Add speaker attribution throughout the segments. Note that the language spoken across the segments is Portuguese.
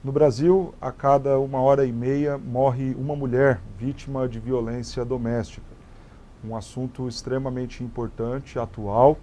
Speaker 1: No Brasil, a cada 1h30 morre uma mulher vítima de violência doméstica. Um assunto extremamente importante, atual,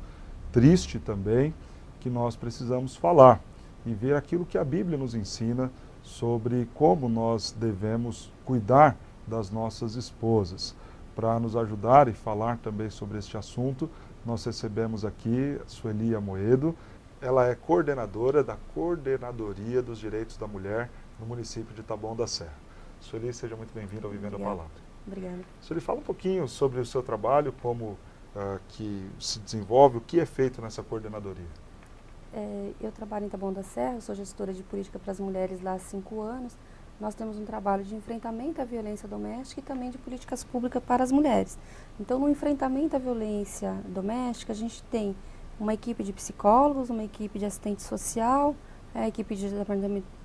Speaker 1: triste também, que nós precisamos falar e ver aquilo que a Bíblia nos ensina sobre como nós devemos cuidar das nossas esposas. Para nos ajudar e falar também sobre este assunto, nós recebemos aqui a Sueli Amoedo. Ela é coordenadora da Coordenadoria dos Direitos da Mulher no município de Taboão da Serra. Sueli, seja muito bem-vinda ao Vivendo a Palavra.
Speaker 2: Obrigada.
Speaker 1: Sueli, fala um pouquinho sobre o seu trabalho, como que se desenvolve, o que é feito nessa coordenadoria.
Speaker 2: Eu trabalho em Taboão da Serra, sou gestora de política para as mulheres lá há 5 anos. Nós temos um trabalho de enfrentamento à violência doméstica e também de políticas públicas para as mulheres. Então, no enfrentamento à violência doméstica, a gente tem uma equipe de psicólogos, uma equipe de assistente social, a equipe de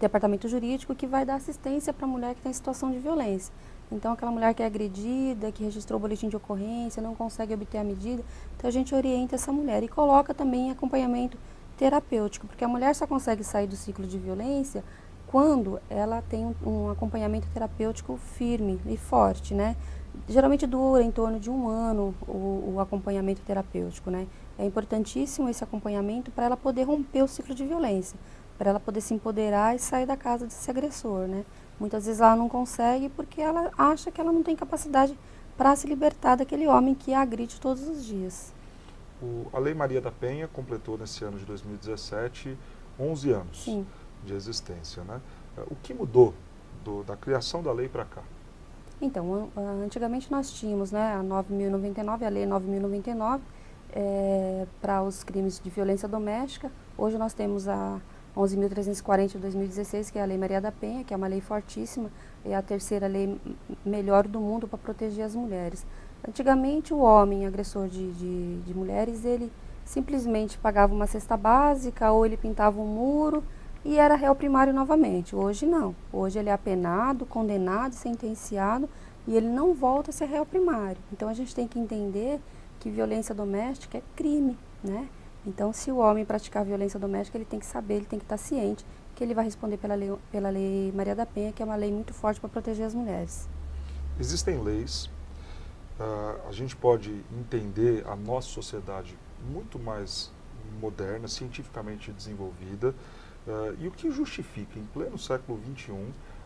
Speaker 2: departamento jurídico que vai dar assistência para a mulher que está em situação de violência. Então, aquela mulher que é agredida, que registrou o boletim de ocorrência, não consegue obter a medida, então a gente orienta essa mulher e coloca também acompanhamento terapêutico, porque a mulher só consegue sair do ciclo de violência quando ela tem um acompanhamento terapêutico firme e forte, né? Geralmente dura em torno de 1 ano o acompanhamento terapêutico, né? É importantíssimo esse acompanhamento para ela poder romper o ciclo de violência, para ela poder se empoderar e sair da casa desse agressor, né? Muitas vezes ela não consegue porque ela acha que ela não tem capacidade para se libertar daquele homem que a agride todos os dias.
Speaker 1: A Lei Maria da Penha completou nesse ano de 2017 11 anos
Speaker 2: Sim.
Speaker 1: de existência, né? O que mudou da criação da lei para cá?
Speaker 2: Então, antigamente nós tínhamos, né, a 9.099, a Lei 9.099, para os crimes de violência doméstica. Hoje nós temos a 11.340 de 2016, que é a Lei Maria da Penha, que é uma lei fortíssima, é a terceira lei melhor do mundo para proteger as mulheres. Antigamente o homem agressor de mulheres, ele simplesmente pagava uma cesta básica ou ele pintava um muro e era réu primário novamente. Hoje não. Hoje ele é apenado, condenado, sentenciado e ele não volta a ser réu primário. Então a gente tem que entender que violência doméstica é crime, né? Então, se o homem praticar violência doméstica, ele tem que saber, ele tem que estar ciente que ele vai responder pela lei Maria da Penha, que é uma lei muito forte para proteger as mulheres.
Speaker 1: Existem leis, a gente pode entender a nossa sociedade muito mais moderna, cientificamente desenvolvida, e o que justifica, em pleno século XXI,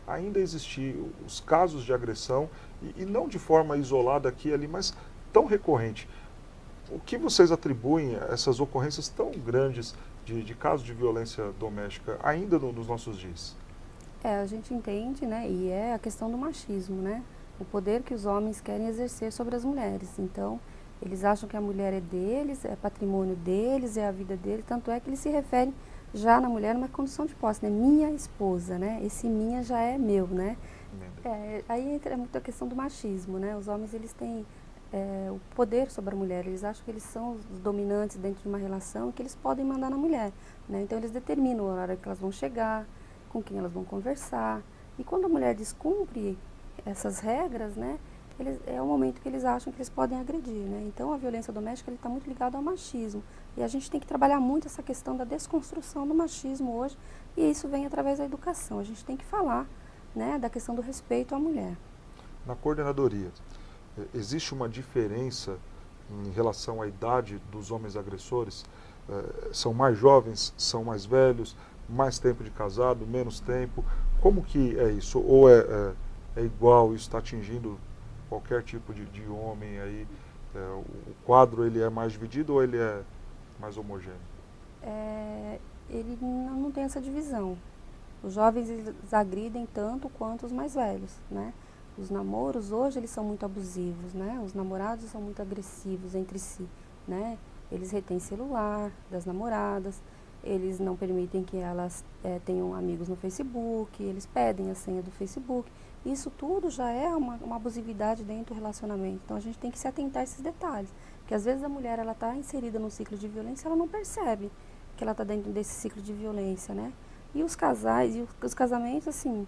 Speaker 1: ainda existir os casos de agressão, e não de forma isolada aqui e ali, mas tão recorrente. O que vocês atribuem a essas ocorrências tão grandes de casos de violência doméstica ainda nos nossos dias?
Speaker 2: A gente entende, né, e é a questão do machismo, né? O poder que os homens querem exercer sobre as mulheres. Então, eles acham que a mulher é deles, é patrimônio deles, é a vida deles, tanto é que eles se referem já na mulher numa condição de posse, né? Minha esposa, né? Esse minha já é meu, né? Aí entra muito a questão do machismo, né? Os homens, eles têm o poder sobre a mulher, eles acham que eles são os dominantes dentro de uma relação e que eles podem mandar na mulher, né? Então eles determinam a hora que elas vão chegar, com quem elas vão conversar, e quando a mulher descumpre essas regras, né, é o momento que eles acham que eles podem agredir, né? Então a violência doméstica está muito ligada ao machismo, e a gente tem que trabalhar muito essa questão da desconstrução do machismo hoje, e isso vem através da educação. A gente tem que falar, né, da questão do respeito à mulher.
Speaker 1: Na coordenadoria, existe uma diferença em relação à idade dos homens agressores? São mais jovens, são mais velhos, mais tempo de casado, menos tempo? Como que é isso? Ou é igual, isso está atingindo qualquer tipo de homem aí? O quadro, ele é mais dividido ou ele é mais homogêneo?
Speaker 2: Ele não tem essa divisão. Os jovens, eles agridem tanto quanto os mais velhos, né? Os namoros hoje, eles são muito abusivos, né? Os namorados são muito agressivos entre si, né? Eles retêm celular das namoradas, eles não permitem que elas tenham amigos no Facebook, eles pedem a senha do Facebook. Isso tudo já é uma abusividade dentro do relacionamento. Então a gente tem que se atentar a esses detalhes. Porque às vezes a mulher, ela está inserida num ciclo de violência, ela não percebe que ela está dentro desse ciclo de violência, né? E os casais, e os casamentos, assim,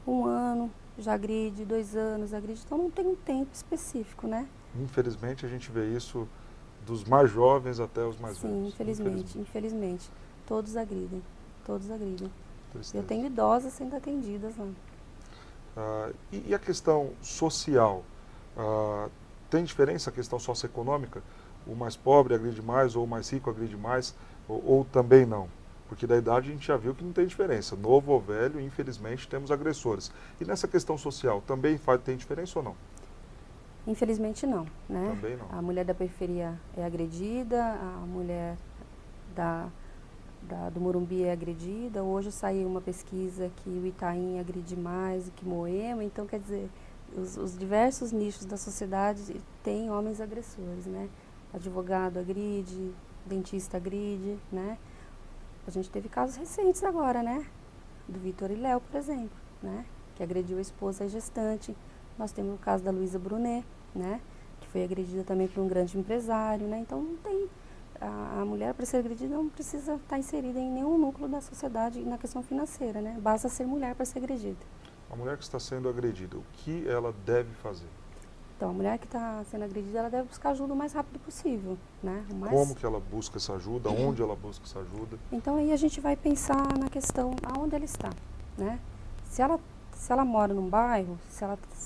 Speaker 2: 1 ano já agride, 2 anos agride, então não tem um tempo específico, né?
Speaker 1: Infelizmente a gente vê isso dos mais jovens até os mais velhos.
Speaker 2: Sim, infelizmente. Todos agridem, todos agridem.
Speaker 1: tristeza.
Speaker 2: Eu tenho idosas sendo atendidas lá.
Speaker 1: E a questão social? Tem diferença a questão socioeconômica? O mais pobre agride mais ou o mais rico agride mais? Ou também não? Porque da idade a gente já viu que não tem diferença. Novo ou velho, infelizmente, temos agressores. E nessa questão social, também tem diferença ou não?
Speaker 2: Infelizmente não, né?
Speaker 1: Também não.
Speaker 2: A mulher da periferia é agredida, a mulher do Morumbi é agredida. Hoje saiu uma pesquisa que o Itaim agride mais do que Moema. Então, quer dizer, os diversos nichos da sociedade têm homens agressores, né? Advogado agride, dentista agride, né? A gente teve casos recentes agora, né? Do Vitor e Léo, por exemplo, né? Que agrediu a esposa gestante. Nós temos o caso da Luísa Brunet, né? Que foi agredida também por um grande empresário, né? Então não tem... A mulher, para ser agredida, não precisa estar inserida em nenhum núcleo da sociedade na questão financeira, né? Basta ser mulher para ser agredida.
Speaker 1: A mulher que está sendo agredida, o que ela deve fazer?
Speaker 2: Então, a mulher que está sendo agredida, ela deve buscar ajuda o mais rápido possível, né?
Speaker 1: Como que ela busca essa ajuda? Onde ela busca essa ajuda?
Speaker 2: Então, aí a gente vai pensar na questão aonde ela está, né? Se ela mora num bairro, se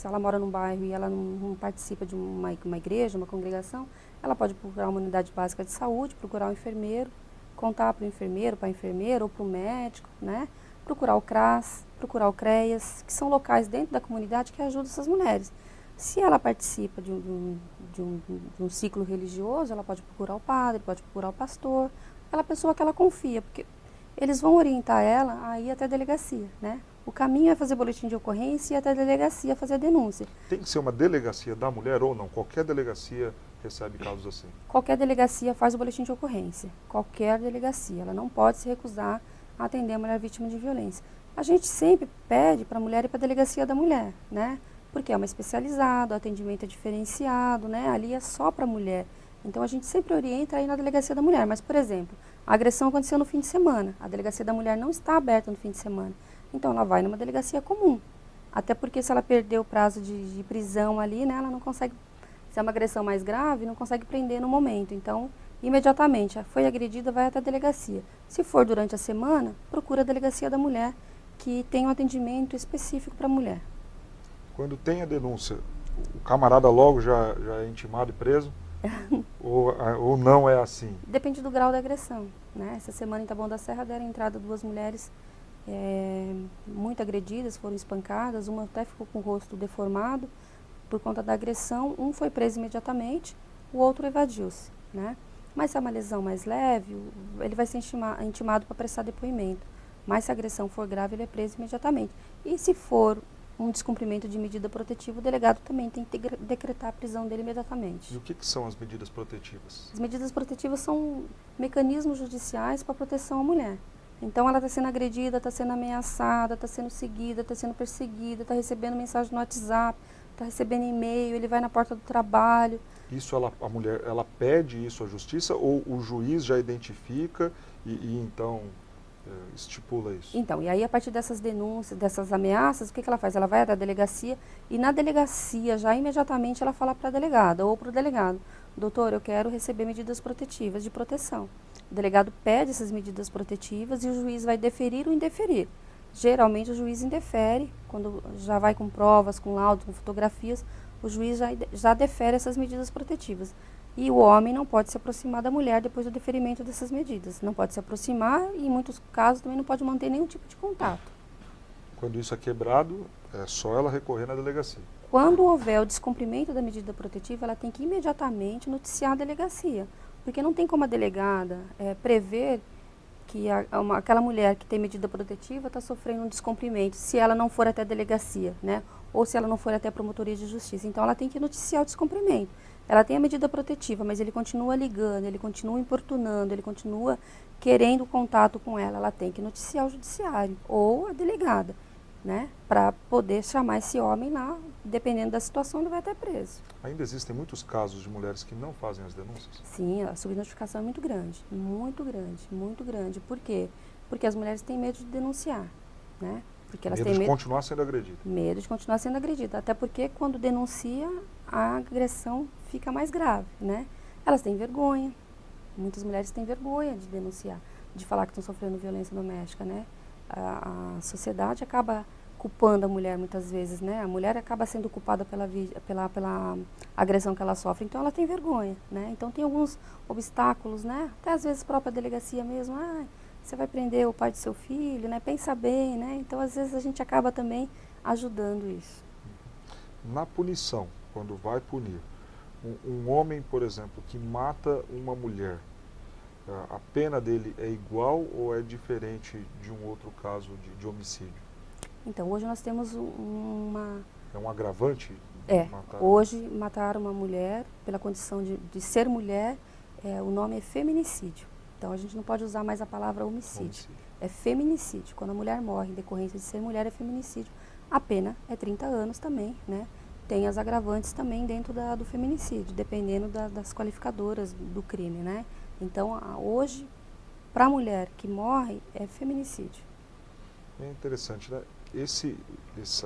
Speaker 2: ela mora num bairro e ela não participa de uma igreja, uma congregação, ela pode procurar uma unidade básica de saúde, procurar um enfermeiro, contar para o enfermeiro, para a enfermeira ou para o médico, né? Procurar o CRAS, procurar o CREAS, que são locais dentro da comunidade que ajudam essas mulheres. Se ela participa de um ciclo religioso, ela pode procurar o padre, pode procurar o pastor, aquela pessoa que ela confia, porque eles vão orientar ela a ir até a delegacia, né? O caminho é fazer boletim de ocorrência e ir até a delegacia fazer a denúncia.
Speaker 1: Tem que ser uma delegacia da mulher ou não? Qualquer delegacia recebe casos assim?
Speaker 2: Qualquer delegacia faz o boletim de ocorrência. Qualquer delegacia. Ela não pode se recusar a atender a mulher vítima de violência. A gente sempre pede para a mulher ir para a delegacia da mulher, né? Porque é uma especializada, o atendimento é diferenciado, né? Ali é só para a mulher. Então a gente sempre orienta a ir na delegacia da mulher. Mas, por exemplo, a agressão aconteceu no fim de semana. A delegacia da mulher não está aberta no fim de semana. Então ela vai numa delegacia comum. Até porque se ela perder o prazo de prisão ali, né, ela não consegue, se é uma agressão mais grave, não consegue prender no momento. Então, imediatamente, foi agredida, vai até a delegacia. Se for durante a semana, procura a delegacia da mulher, que tem um atendimento específico para a mulher.
Speaker 1: Quando tem a denúncia, o camarada logo já é intimado e preso? ou não é assim?
Speaker 2: Depende do grau da agressão, né? Essa semana em Taboão da Serra deram entrada 2 mulheres muito agredidas, foram espancadas, uma até ficou com o rosto deformado por conta da agressão. Um foi preso imediatamente, o outro evadiu-se, né? Mas se é uma lesão mais leve, ele vai ser intimado para prestar depoimento. Mas se a agressão for grave, ele é preso imediatamente. E se for um descumprimento de medida protetiva, o delegado também tem que decretar a prisão dele imediatamente.
Speaker 1: E o que são as medidas protetivas?
Speaker 2: As medidas protetivas são mecanismos judiciais para proteção à mulher. Então ela está sendo agredida, está sendo ameaçada, está sendo seguida, está sendo perseguida, está recebendo mensagem no WhatsApp, está recebendo e-mail, ele vai na porta do trabalho.
Speaker 1: Isso a mulher, ela pede isso à justiça ou o juiz já identifica e então estipula isso?
Speaker 2: Então, e aí a partir dessas denúncias, dessas ameaças, o que ela faz? Ela vai à delegacia e na delegacia já imediatamente ela fala para a delegada ou para o delegado: doutor, eu quero receber medidas protetivas de proteção. O delegado pede essas medidas protetivas e o juiz vai deferir ou indeferir. Geralmente o juiz indefere, quando já vai com provas, com laudos, com fotografias, o juiz já defere essas medidas protetivas. E o homem não pode se aproximar da mulher depois do deferimento dessas medidas. Não pode se aproximar e, em muitos casos, também não pode manter nenhum tipo de contato.
Speaker 1: Quando isso é quebrado, é só ela recorrer na delegacia.
Speaker 2: Quando houver o descumprimento da medida protetiva, ela tem que imediatamente noticiar a delegacia. Porque não tem como a delegada prever que aquela mulher que tem medida protetiva está sofrendo um descumprimento, se ela não for até a delegacia, né? Ou se ela não for até a promotoria de justiça. Então, ela tem que noticiar o descumprimento. Ela tem a medida protetiva, mas ele continua ligando, ele continua importunando, ele continua querendo contato com ela. Ela tem que noticiar o judiciário ou a delegada, né? Para poder chamar esse homem lá, dependendo da situação, ele vai até preso.
Speaker 1: Ainda existem muitos casos de mulheres que não fazem as denúncias?
Speaker 2: Sim, a subnotificação é muito grande, muito grande, muito grande. Por quê? Porque as mulheres têm medo de denunciar, né? Porque elas têm
Speaker 1: medo de continuar sendo agredida.
Speaker 2: Medo de continuar sendo agredida, até porque quando denuncia, a agressão fica mais grave, né? Elas têm vergonha, muitas mulheres têm vergonha de denunciar, de falar que estão sofrendo violência doméstica, né? a sociedade acaba culpando a mulher muitas vezes, né? A mulher acaba sendo culpada pela agressão que ela sofre, então ela tem vergonha, né? Então tem alguns obstáculos, né? Até às vezes a própria delegacia mesmo, você vai prender o pai do seu filho, né? Pensa bem, né? Então às vezes a gente acaba também ajudando isso.
Speaker 1: Na punição, quando vai punir, um homem, por exemplo, que mata uma mulher, a pena dele é igual ou é diferente de um outro caso de homicídio?
Speaker 2: Então hoje nós temos uma...
Speaker 1: É um agravante? Matar?
Speaker 2: Hoje matar uma mulher pela condição de ser mulher, o nome é feminicídio. Então a gente não pode usar mais a palavra homicídio. É feminicídio. Quando a mulher morre em decorrência de ser mulher, é feminicídio. A pena é 30 anos também, né? Tem as agravantes também dentro do feminicídio, dependendo das qualificadoras do crime, né? Então hoje, para a mulher que morre, é feminicídio.
Speaker 1: É interessante, né?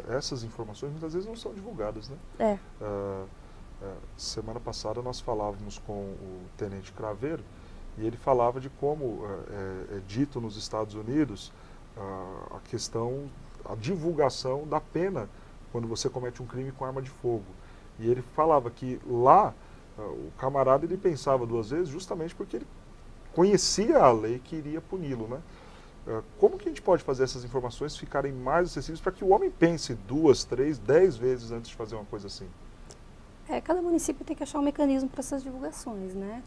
Speaker 1: Essas informações muitas vezes não são divulgadas, né? Semana passada nós falávamos com o Tenente Craveiro e ele falava de como é dito nos Estados Unidos a divulgação da pena quando você comete um crime com arma de fogo. E ele falava que lá o camarada ele pensava duas vezes justamente porque ele conhecia a lei que iria puni-lo, né? Como que a gente pode fazer essas informações ficarem mais acessíveis para que o homem pense 2, 3, 10 vezes antes de fazer uma coisa assim?
Speaker 2: Cada município tem que achar um mecanismo para essas divulgações, né?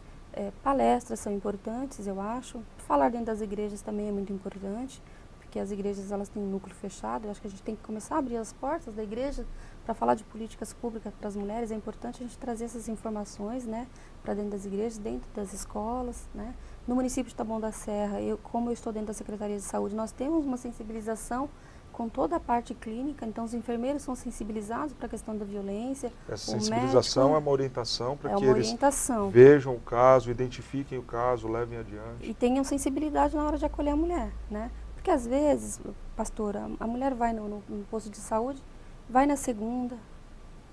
Speaker 2: Palestras são importantes, eu acho. Falar dentro das igrejas também é muito importante, porque as igrejas elas têm um núcleo fechado. Eu acho que a gente tem que começar a abrir as portas da igreja para falar de políticas públicas para as mulheres. É importante a gente trazer essas informações, né, para dentro das igrejas, dentro das escolas, né? No município de Taboão da Serra, como eu estou dentro da Secretaria de Saúde, nós temos uma sensibilização com toda a parte clínica, então os enfermeiros são sensibilizados para a questão da violência.
Speaker 1: Essa sensibilização é uma orientação para que eles vejam o caso, identifiquem o caso, levem adiante.
Speaker 2: E tenham sensibilidade na hora de acolher a mulher, né? Porque às vezes, pastora, a mulher vai no posto de saúde, vai na segunda,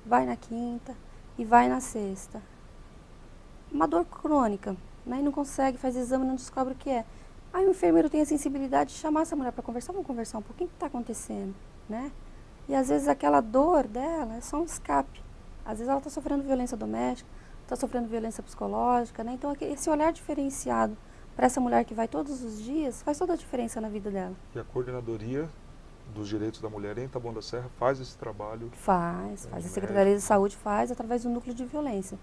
Speaker 2: vai na quinta e vai na sexta. Uma dor crônica, né? E não consegue, faz exame, não descobre o que é. Aí o enfermeiro tem a sensibilidade de chamar essa mulher para conversar, vamos conversar um pouquinho o que está acontecendo, né? E às vezes aquela dor dela é só um escape. Às vezes ela está sofrendo violência doméstica, está sofrendo violência psicológica, né? Então esse olhar diferenciado para essa mulher que vai todos os dias faz toda a diferença na vida dela.
Speaker 1: E a Coordenadoria dos Direitos da Mulher em Taboão da Serra faz esse trabalho?
Speaker 2: Faz. A Secretaria de Saúde faz através do Núcleo de Violência.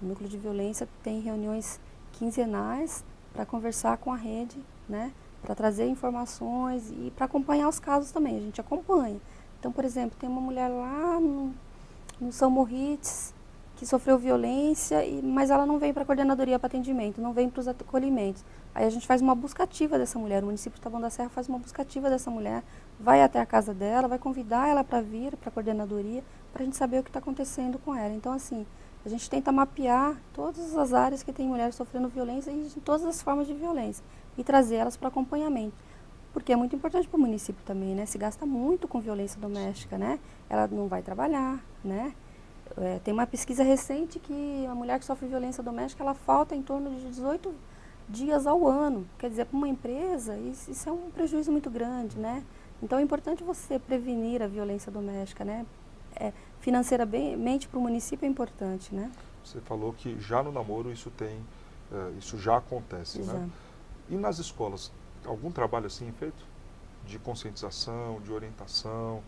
Speaker 2: O Núcleo de Violência tem reuniões quinzenais para conversar com a rede, né, para trazer informações e para acompanhar os casos também. A gente acompanha. Então, por exemplo, tem uma mulher lá no São Moritz que sofreu violência, mas ela não vem para a coordenadoria para atendimento, não vem para os acolhimentos. Aí a gente faz uma busca ativa dessa mulher, o município de Taboão da Serra faz uma busca ativa dessa mulher, vai até a casa dela, vai convidar ela para vir para a coordenadoria, para a gente saber o que está acontecendo com ela. Então, assim, a gente tenta mapear todas as áreas que tem mulheres sofrendo violência e todas as formas de violência e trazer elas para acompanhamento. Porque é muito importante para o município também, né? Se gasta muito com violência doméstica, né? Ela não vai trabalhar, né? Tem uma pesquisa recente que a mulher que sofre violência doméstica, ela falta em torno de 18 dias ao ano. Quer dizer, para uma empresa, isso é um prejuízo muito grande, né? Então é importante você prevenir a violência doméstica, né? Financeiramente para o município é importante, né?
Speaker 1: Você falou que já no namoro isso já acontece,
Speaker 2: Exato.
Speaker 1: Né? E nas escolas, algum trabalho assim é feito? De conscientização, de orientação,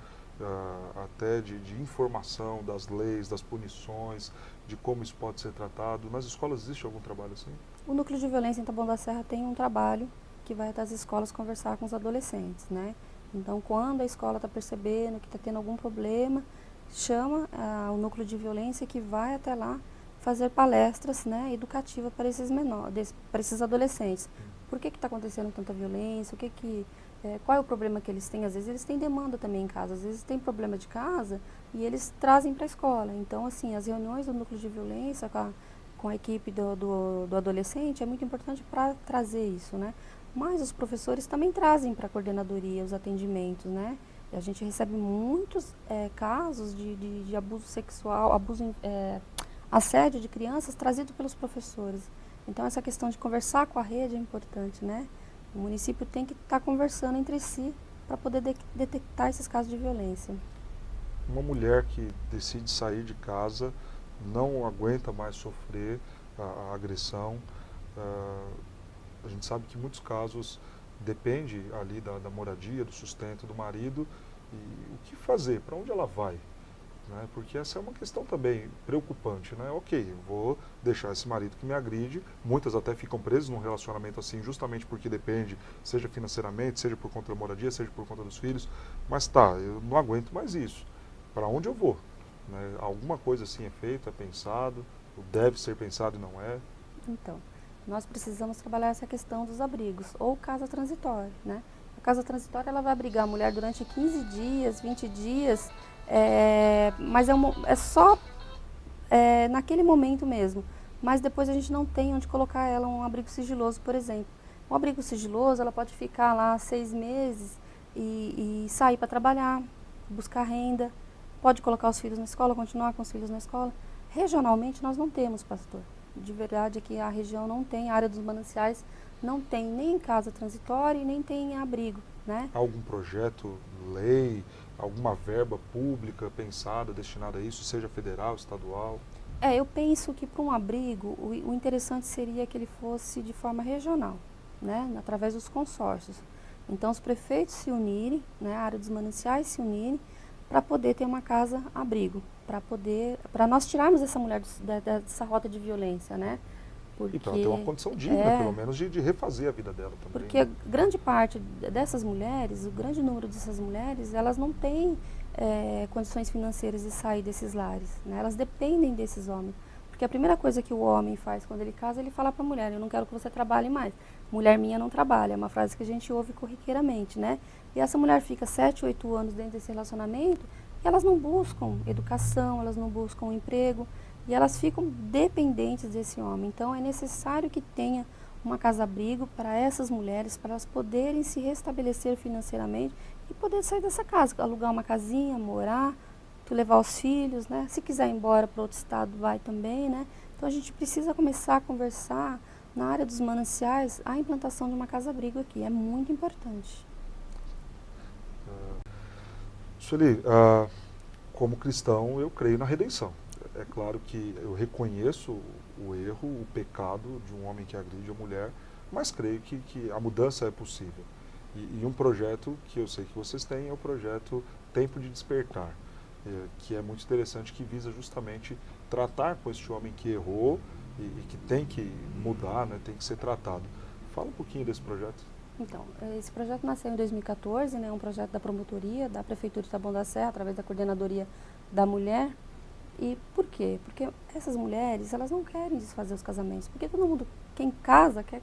Speaker 1: até de informação das leis, das punições, de como isso pode ser tratado. Nas escolas existe algum trabalho assim?
Speaker 2: O Núcleo de Violência em Taboão da Serra tem um trabalho que vai até as escolas conversar com os adolescentes, né? Então, quando a escola está percebendo que está tendo algum problema, chama o Núcleo de Violência que vai até lá fazer palestras, né, educativas para esses menores, para esses adolescentes. Por que está acontecendo tanta violência? Qual é o problema que eles têm? Às vezes eles têm demanda também em casa, às vezes tem problema de casa e eles trazem para a escola. Então, assim, as reuniões do Núcleo de Violência com a equipe do adolescente é muito importante para trazer isso, né? Mas os professores também trazem para a coordenadoria os atendimentos, né? E a gente recebe muitos casos de abuso sexual, assédio de crianças trazido pelos professores. Então, essa questão de conversar com a rede é importante, né? O município tem que estar conversando entre si para poder detectar esses casos de violência.
Speaker 1: Uma mulher que decide sair de casa não aguenta mais sofrer a agressão. A gente sabe que em muitos casos depende ali da moradia, do sustento do marido. E o que fazer? Para onde ela vai? Né? Porque essa é uma questão também preocupante, né? Ok, vou deixar esse marido que me agride, muitas até ficam presas num relacionamento assim, justamente porque depende, seja financeiramente, seja por conta da moradia, seja por conta dos filhos, mas tá, eu não aguento mais isso. Para onde eu vou? Né? Alguma coisa assim é feita, é pensado, deve ser pensado e não é?
Speaker 2: Então, nós precisamos trabalhar essa questão dos abrigos, ou casa transitória, né? A casa transitória, ela vai abrigar a mulher durante 15 dias, 20 dias, mas é só naquele momento mesmo. Mas depois a gente não tem onde colocar ela um abrigo sigiloso, por exemplo. Um abrigo sigiloso, ela pode ficar lá 6 meses e sair para trabalhar, buscar renda, pode colocar os filhos na escola, continuar com os filhos na escola. Regionalmente nós não temos, pastor. De verdade é que a região não tem, a área dos mananciais não tem nem casa transitória e nem tem abrigo, né?
Speaker 1: Algum projeto, lei, alguma verba pública pensada, destinada a isso, seja federal, estadual?
Speaker 2: Eu penso que para um abrigo, o interessante seria que ele fosse de forma regional, né? Através dos consórcios. Então, os prefeitos se unirem, né? A área dos mananciais se unirem, para poder ter uma casa-abrigo, para nós tirarmos essa mulher dessa rota de violência, né?
Speaker 1: Porque, e para ter uma condição digna, pelo menos, de refazer a vida dela também.
Speaker 2: Porque grande parte dessas mulheres, o grande número dessas mulheres, elas não têm condições financeiras de sair desses lares, né? Elas dependem desses homens. Porque a primeira coisa que o homem faz quando ele casa, ele fala para a mulher, eu não quero que você trabalhe mais. Mulher minha não trabalha, é uma frase que a gente ouve corriqueiramente, né? E essa mulher fica 7, 8 anos dentro desse relacionamento e elas não buscam educação, elas não buscam emprego e elas ficam dependentes desse homem. Então é necessário que tenha uma casa-abrigo para essas mulheres, para elas poderem se restabelecer financeiramente e poder sair dessa casa, alugar uma casinha, morar, levar os filhos, né? Se quiser ir embora para outro estado, vai também, né? Então a gente precisa começar a conversar na área dos mananciais a implantação de uma casa-abrigo aqui, é muito importante.
Speaker 1: Sueli, como cristão, eu creio na redenção. É claro que eu reconheço o erro, o pecado de um homem que agride a mulher, mas creio que a mudança é possível. E um projeto que eu sei que vocês têm é o projeto Tempo de Despertar, que é muito interessante, que visa justamente tratar com este homem que errou e que tem que mudar, né, tem que ser tratado. Fala um pouquinho desse projeto.
Speaker 2: Então, esse projeto nasceu em 2014, né, um projeto da promotoria, da Prefeitura de Taboão da Serra, através da Coordenadoria da Mulher. E por quê? Porque essas mulheres, elas não querem desfazer os casamentos, porque todo mundo, quem casa, quer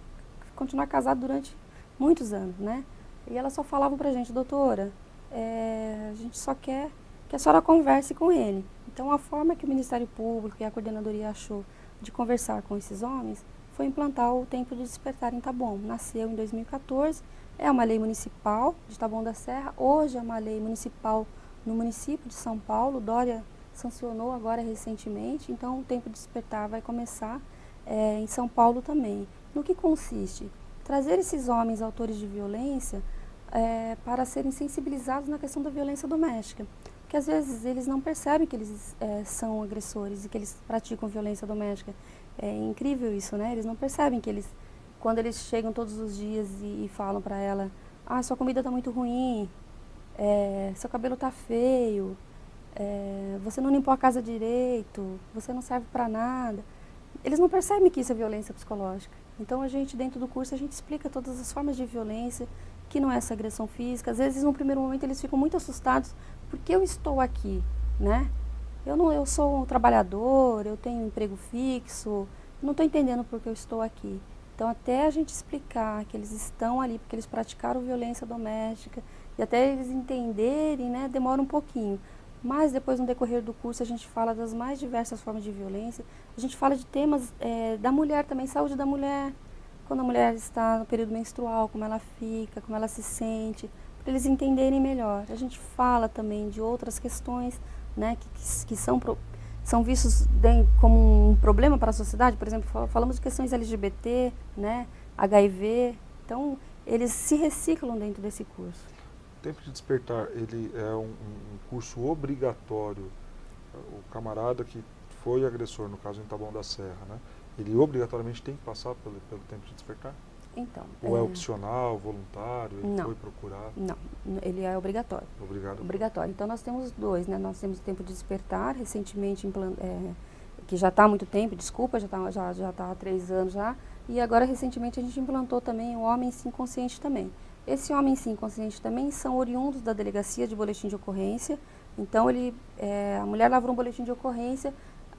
Speaker 2: continuar casado durante muitos anos, né? E elas só falavam pra gente, doutora, a gente só quer que a senhora converse com ele. Então, a forma que o Ministério Público e a Coordenadoria achou de conversar com esses homens foi implantar o Tempo de Despertar em Taboão. Nasceu em 2014, é uma lei municipal de Taboão da Serra, hoje é uma lei municipal no município de São Paulo, Dória sancionou agora recentemente, então o Tempo de Despertar vai começar em São Paulo também. No que consiste? Trazer esses homens autores de violência para serem sensibilizados na questão da violência doméstica. Porque às vezes eles não percebem que eles são agressores e que eles praticam violência doméstica. É incrível isso, né? Eles não percebem que eles, quando eles chegam todos os dias e falam para ela, sua comida está muito ruim, seu cabelo está feio, você não limpou a casa direito, você não serve para nada. Eles não percebem que isso é violência psicológica. Então a gente, dentro do curso, a gente explica todas as formas de violência, que não é essa agressão física. Às vezes, no primeiro momento, eles ficam muito assustados, porque eu estou aqui, né? Eu sou um trabalhador, eu tenho um emprego fixo, não estou entendendo por que eu estou aqui. Então, até a gente explicar que eles estão ali porque eles praticaram violência doméstica, e até eles entenderem, né, demora um pouquinho. Mas depois, no decorrer do curso, a gente fala das mais diversas formas de violência. A gente fala de temas da mulher também, saúde da mulher, quando a mulher está no período menstrual, como ela fica, como ela se sente, para eles entenderem melhor. A gente fala também de outras questões, né, que são vistos como um problema para a sociedade. Por exemplo, falamos de questões LGBT, né, HIV. Então, eles se reciclam dentro desse curso.
Speaker 1: Tempo de Despertar, ele é um curso obrigatório. O camarada que foi agressor, no caso em Taboão da Serra, né? Ele obrigatoriamente tem que passar pelo Tempo de Despertar?
Speaker 2: Então,
Speaker 1: Ou é opcional, voluntário, ele
Speaker 2: não,
Speaker 1: foi procurar?
Speaker 2: não, ele é obrigatório.
Speaker 1: Obrigado.
Speaker 2: Obrigatório. Então nós temos dois, né? Nós temos o Tempo de Despertar, recentemente que já está há muito tempo, desculpa, já tá há 3 anos já. E agora recentemente a gente implantou também o Homem Sim Consciente também. Esse Homem Sim Consciente também são oriundos da Delegacia de Boletim de Ocorrência. Então a mulher lavrou um boletim de ocorrência,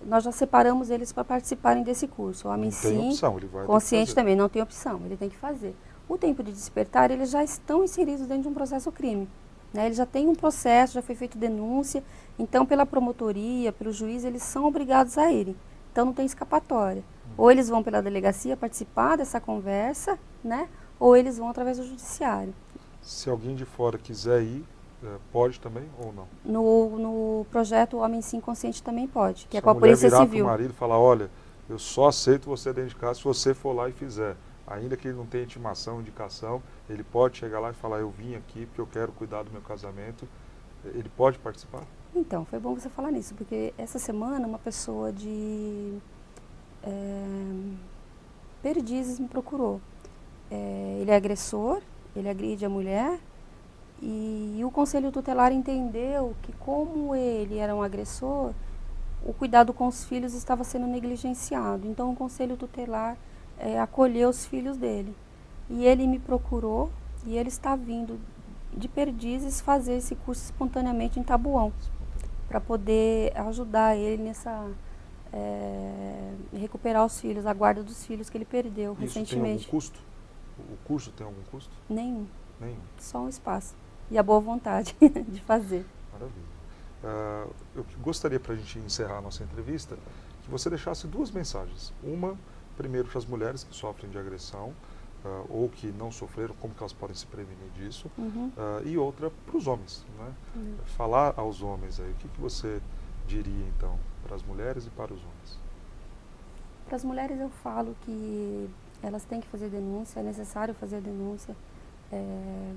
Speaker 2: nós já separamos eles para participarem desse curso. O Homem
Speaker 1: Não tem
Speaker 2: Sim
Speaker 1: opção, ele vai
Speaker 2: Consciente
Speaker 1: ter que fazer.
Speaker 2: também, não tem opção, ele tem que fazer. O Tempo de Despertar, eles já estão inseridos dentro de um processo crime. Né? Ele já tem um processo, já foi feita denúncia, então pela promotoria, pelo juiz, eles são obrigados a irem. Então não tem escapatória. Ou eles vão pela delegacia participar dessa conversa, né? Ou eles vão através do judiciário.
Speaker 1: Se alguém de fora quiser ir, pode também ou não?
Speaker 2: No projeto Homem Sim Consciente também pode, que é
Speaker 1: Se
Speaker 2: com a Polícia
Speaker 1: mulher virar
Speaker 2: Civil.
Speaker 1: para o marido e falar, olha, eu só aceito você dentro de casa se você for lá e fizer. Ainda que ele não tenha intimação, indicação, ele pode chegar lá e falar, eu vim aqui porque eu quero cuidar do meu casamento. Ele pode participar?
Speaker 2: Então, foi bom você falar nisso, porque essa semana uma pessoa de Perdizes me procurou. Ele é agressor, ele agride a mulher, e o Conselho Tutelar entendeu que como ele era um agressor, o cuidado com os filhos estava sendo negligenciado. Então o Conselho Tutelar acolheu os filhos dele. E ele me procurou e ele está vindo de Perdizes fazer esse curso espontaneamente em Taboão, para poder ajudar ele nessa recuperar os filhos, a guarda dos filhos que ele perdeu recentemente.
Speaker 1: Tem algum custo? O curso tem algum custo?
Speaker 2: Nenhum.
Speaker 1: Nenhum.
Speaker 2: Só um espaço. E a boa vontade de fazer.
Speaker 1: Maravilha. Eu gostaria, para a gente encerrar a nossa entrevista, que você deixasse 2 mensagens. Uma, primeiro, para as mulheres que sofrem de agressão, ou que não sofreram, como que elas podem se prevenir disso, e outra para os homens. Né? Falar aos homens aí, o que você diria, então, para as mulheres e para os homens?
Speaker 2: Para as mulheres eu falo que elas têm que fazer denúncia, é necessário fazer a denúncia.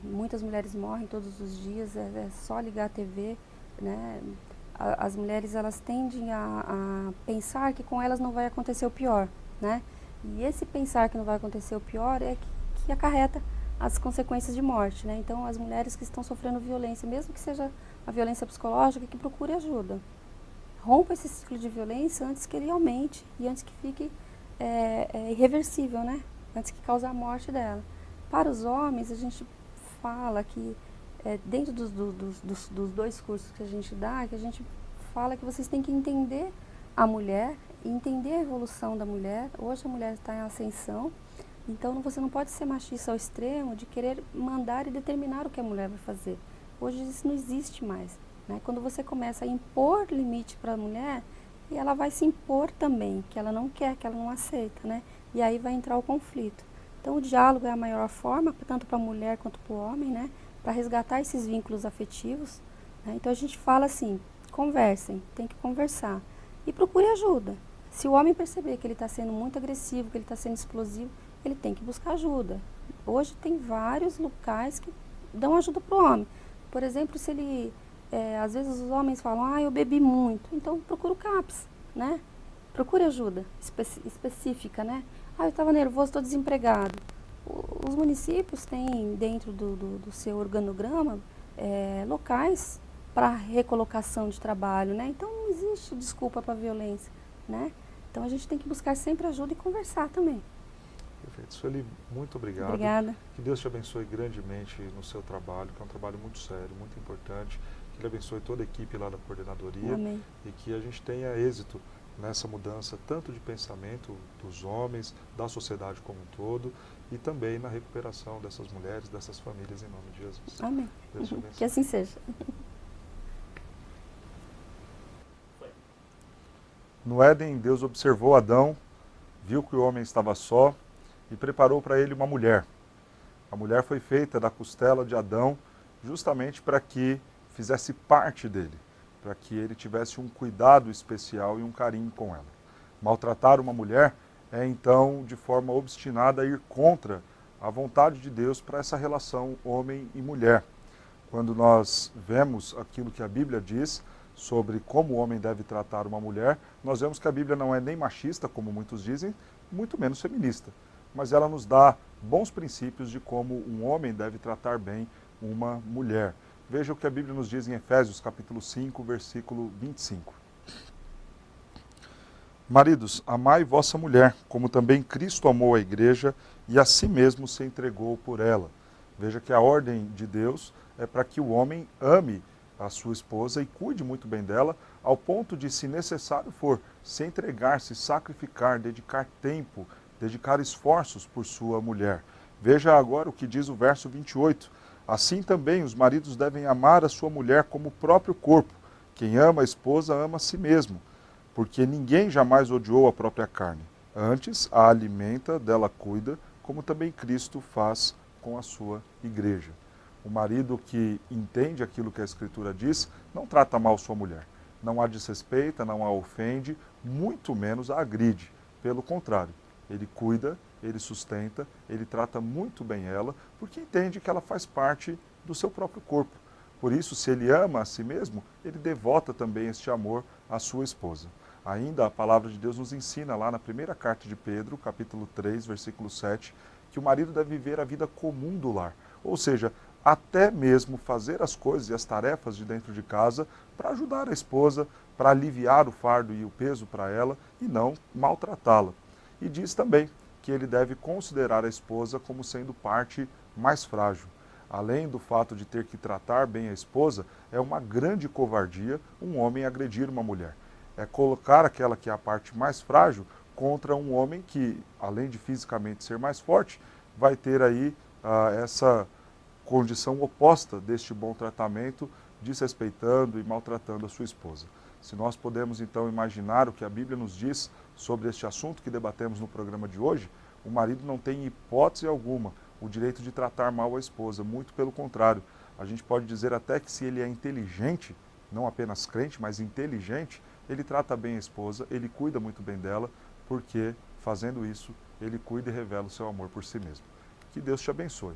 Speaker 2: Muitas mulheres morrem todos os dias, é só ligar a TV, né? As mulheres elas tendem a pensar que com elas não vai acontecer o pior, né? E esse pensar que não vai acontecer o pior é que acarreta as consequências de morte, né? Então as mulheres que estão sofrendo violência, mesmo que seja a violência psicológica, que procure ajuda. Rompa esse ciclo de violência antes que ele aumente e antes que fique irreversível, né? Antes que cause a morte dela. Para os homens, a gente fala que, dentro dos 2 cursos que a gente dá, que a gente fala que vocês têm que entender a mulher e entender a evolução da mulher. Hoje a mulher está em ascensão, então você não pode ser machista ao extremo de querer mandar e determinar o que a mulher vai fazer. Hoje isso não existe mais. Né? Quando você começa a impor limite para a mulher, e ela vai se impor também, que ela não quer, que ela não aceita, né? E aí vai entrar o conflito. Então o diálogo é a maior forma, tanto para a mulher quanto para o homem, né? Para resgatar esses vínculos afetivos. Né? Então a gente fala assim, conversem, tem que conversar. E procure ajuda. Se o homem perceber que ele está sendo muito agressivo, que ele está sendo explosivo, ele tem que buscar ajuda. Hoje tem vários locais que dão ajuda para o homem. Por exemplo, se ele... às vezes os homens falam, eu bebi muito. Então procura o CAPS, né? Procure ajuda específica, né? Eu estava nervoso, estou desempregado. Os municípios têm dentro do seu organograma locais para recolocação de trabalho, né? Então não existe desculpa para a violência, né? Então a gente tem que buscar sempre ajuda e conversar também.
Speaker 1: Perfeito. Sueli, muito obrigado.
Speaker 2: Obrigada.
Speaker 1: Que Deus te abençoe grandemente no seu trabalho, que é um trabalho muito sério, muito importante. Que Ele abençoe toda a equipe lá da coordenadoria.
Speaker 2: Amém.
Speaker 1: E que a gente tenha êxito nessa mudança tanto de pensamento dos homens, da sociedade como um todo, e também na recuperação dessas mulheres, dessas famílias, em nome de Jesus.
Speaker 2: Amém.
Speaker 1: Deus te abençoe.
Speaker 2: Que assim seja.
Speaker 1: No Éden, Deus observou Adão, viu que o homem estava só e preparou para ele uma mulher. A mulher foi feita da costela de Adão justamente para que fizesse parte dele, para que ele tivesse um cuidado especial e um carinho com ela. Maltratar uma mulher é então, de forma obstinada, ir contra a vontade de Deus para essa relação homem e mulher. Quando nós vemos aquilo que a Bíblia diz sobre como o homem deve tratar uma mulher, nós vemos que a Bíblia não é nem machista, como muitos dizem, muito menos feminista. Mas ela nos dá bons princípios de como um homem deve tratar bem uma mulher. Veja o que a Bíblia nos diz em Efésios capítulo 5, versículo 25. Maridos, amai vossa mulher, como também Cristo amou a igreja e a si mesmo se entregou por ela. Veja que a ordem de Deus é para que o homem ame a sua esposa e cuide muito bem dela, ao ponto de, se necessário for, se entregar, se sacrificar, dedicar tempo, dedicar esforços por sua mulher. Veja agora o que diz o verso 28. Assim também os maridos devem amar a sua mulher como o próprio corpo. Quem ama a esposa ama a si mesmo, porque ninguém jamais odiou a própria carne. Antes a alimenta, dela cuida, como também Cristo faz com a sua igreja. O marido que entende aquilo que a Escritura diz, não trata mal sua mulher. Não a desrespeita, não a ofende, muito menos a agride. Pelo contrário, ele cuida, ele sustenta, ele trata muito bem ela, porque entende que ela faz parte do seu próprio corpo. Por isso, se ele ama a si mesmo, ele devota também este amor à sua esposa. Ainda a palavra de Deus nos ensina lá na primeira carta de Pedro, capítulo 3, versículo 7, que o marido deve viver a vida comum do lar. Ou seja, até mesmo fazer as coisas e as tarefas de dentro de casa para ajudar a esposa, para aliviar o fardo e o peso para ela e não maltratá-la. E diz também que ele deve considerar a esposa como sendo parte mais frágil. Além do fato de ter que tratar bem a esposa, é uma grande covardia um homem agredir uma mulher. É colocar aquela que é a parte mais frágil contra um homem que, além de fisicamente ser mais forte, vai ter aí essa condição oposta deste bom tratamento, desrespeitando e maltratando a sua esposa. Se nós podemos então imaginar o que a Bíblia nos diz sobre este assunto que debatemos no programa de hoje, o marido não tem hipótese alguma o direito de tratar mal a esposa, muito pelo contrário. A gente pode dizer até que, se ele é inteligente, não apenas crente, mas inteligente, ele trata bem a esposa, ele cuida muito bem dela, porque fazendo isso, ele cuida e revela o seu amor por si mesmo. Que Deus te abençoe.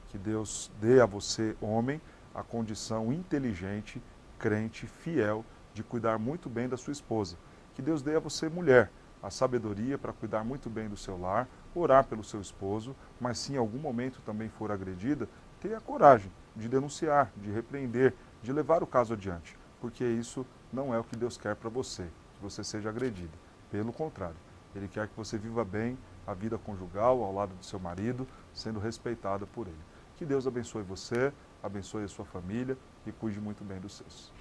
Speaker 1: Que Deus dê a você, homem, a condição inteligente, crente, fiel, de cuidar muito bem da sua esposa. Que Deus dê a você, mulher, a sabedoria para cuidar muito bem do seu lar, orar pelo seu esposo, mas se em algum momento também for agredida, tenha coragem de denunciar, de repreender, de levar o caso adiante, porque isso não é o que Deus quer para você, que você seja agredida. Pelo contrário, Ele quer que você viva bem a vida conjugal ao lado do seu marido, sendo respeitada por ele. Que Deus abençoe você, abençoe a sua família e cuide muito bem dos seus.